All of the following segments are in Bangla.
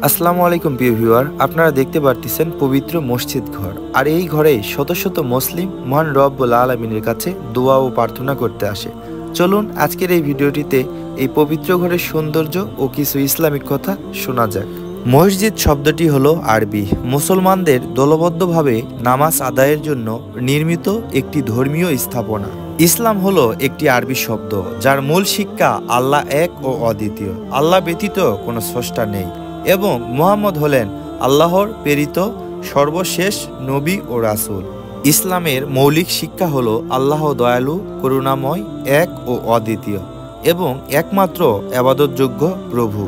আসসালামু আলাইকুম প্রিয় ভিউয়ার, আপনারা দেখতে পারতেছেন পবিত্র মসজিদ ঘর। আর এই ঘরে শত শত মুসলিম মহান রব্বুল আলামিনের কাছে দোয়া ও প্রার্থনা করতে আসে। চলুন আজকের এই ভিডিওটিতে এই পবিত্র ঘরের সৌন্দর্য ও কিছু ইসলামিক কথা শোনা যাক। মসজিদ শব্দটি হলো আরবি, মুসলমানদের দলবদ্ধভাবে নামাজ আদায়ের জন্য নির্মিত একটি ধর্মীয় স্থাপনা। ইসলাম হলো একটি আরবি শব্দ যার মূল শিক্ষা আল্লাহ এক ও অদ্বিতীয়, আল্লাহ ব্যতীত কোনো স্রষ্টা নেই এবং মুহাম্মদ হলেন আল্লাহর প্রেরিত সর্বশেষ নবী ও রাসূল। ইসলামের মৌলিক শিক্ষা হলো আল্লাহ দয়ালু, করুণাময়, এক ও অদ্বিতীয় এবং একমাত্র ইবাদতযোগ্য প্রভু।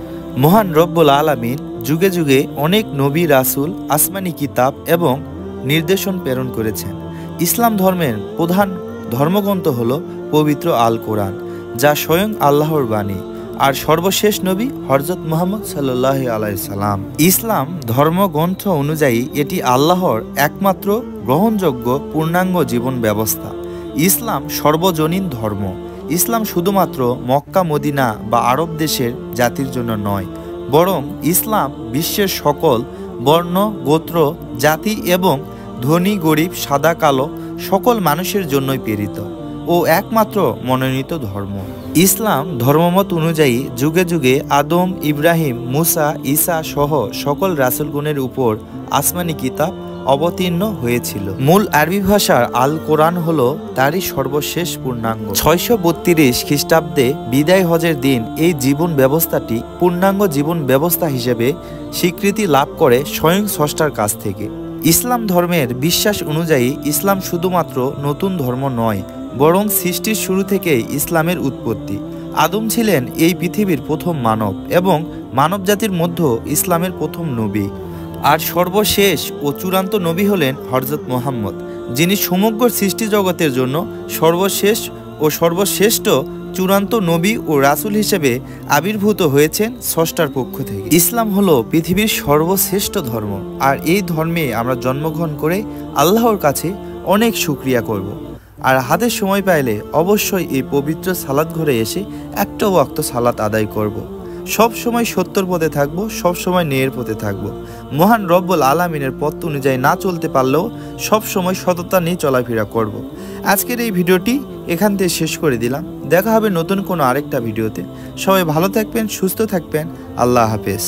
মহান রব্বুল আলামিন যুগে যুগে অনেক নবী, রাসূল, আসমানি কিতাব এবং নির্দেশন প্রেরণ করেছেন। ইসলাম ধর্মের প্রধান ধর্মগ্রন্থ হলো পবিত্র আল কোরআন, যা স্বয়ং আল্লাহর বাণী, আর সর্বশেষ নবী হযরত মুহাম্মদ সাল্লাল্লাহু আলাইহি সাল্লাম। ইসলাম ধর্মগ্রন্থ অনুযায়ী এটি আল্লাহর একমাত্র গ্রহণযোগ্য পূর্ণাঙ্গ জীবন ব্যবস্থা। ইসলাম সর্বজনীন ধর্ম। ইসলাম শুধুমাত্র মক্কা, মদিনা বা আরব দেশের জাতির জন্য নয়, বরং ইসলাম বিশ্বের সকল বর্ণ, গোত্র, জাতি এবং ধনী, গরিব, সাদা, কালো সকল মানুষের জন্যই প্রেরিত ও একমাত্র মনোনীত ধর্ম। ইসলাম ধর্মমত অনুযায়ী যুগে যুগে আদম, ইব্রাহিম, মুসা, ঈসা সহ সকল রাসূলগণের উপর আসমানি কিতাব অবতীর্ণ হয়েছিল। মূল আরবি ভাষার আল কোরআন হলো তারই সর্বশেষ পূর্ণাঙ্গ। 632 খ্রিস্টাব্দে বিদায় হজের দিন এই জীবন ব্যবস্থাটি পূর্ণাঙ্গ জীবন ব্যবস্থা হিসেবে স্বীকৃতি লাভ করে স্বয়ং স্রষ্টার কাছ থেকে। ইসলাম ধর্মের বিশ্বাস অনুযায়ী ইসলাম শুধুমাত্র নতুন ধর্ম নয়, বরং সৃষ্টির শুরু থেকেই ইসলামের উৎপত্তি। আদম ছিলেন এই পৃথিবীর প্রথম মানব এবং মানব জাতির মধ্যে ইসলামের প্রথম নবী। আর সর্বশেষ ও চূড়ান্ত নবী হলেন হযরত মুহাম্মদ, যিনি সমগ্র সৃষ্টি জগতের জন্য সর্বশেষ ও সর্বশ্রেষ্ঠ চূড়ান্ত নবী ও রাসূল হিসেবে আবির্ভূত হয়েছেন স্রষ্টার পক্ষ থেকে। ইসলাম হলো পৃথিবীর সর্বশ্রেষ্ঠ ধর্ম, আর এই ধর্মে আমরা জন্মগ্রহণ করে আল্লাহর কাছে অনেক শুকরিয়া করব। আর হাতে সময় পাইলে অবশ্যই এই পবিত্র সালাত ঘরে এসে একটা ওয়াক্ত সালাত আদায় করব। সব সময় সত্যর পথে থাকব, সব সময় ন্যায়ের পথে থাকব। মহান রব্বুল আলামিনের পথ অনুযায়ী না চলতে পারলেও সব সময় সততা নিয়ে চলাফেরা করব। আজকের এই ভিডিওটি এখান থেকে শেষ করে দিলাম। দেখা হবে নতুন কোনো আরেকটা ভিডিওতে। সবাই ভালো থাকবেন, সুস্থ থাকবেন। আল্লাহ হাফেজ।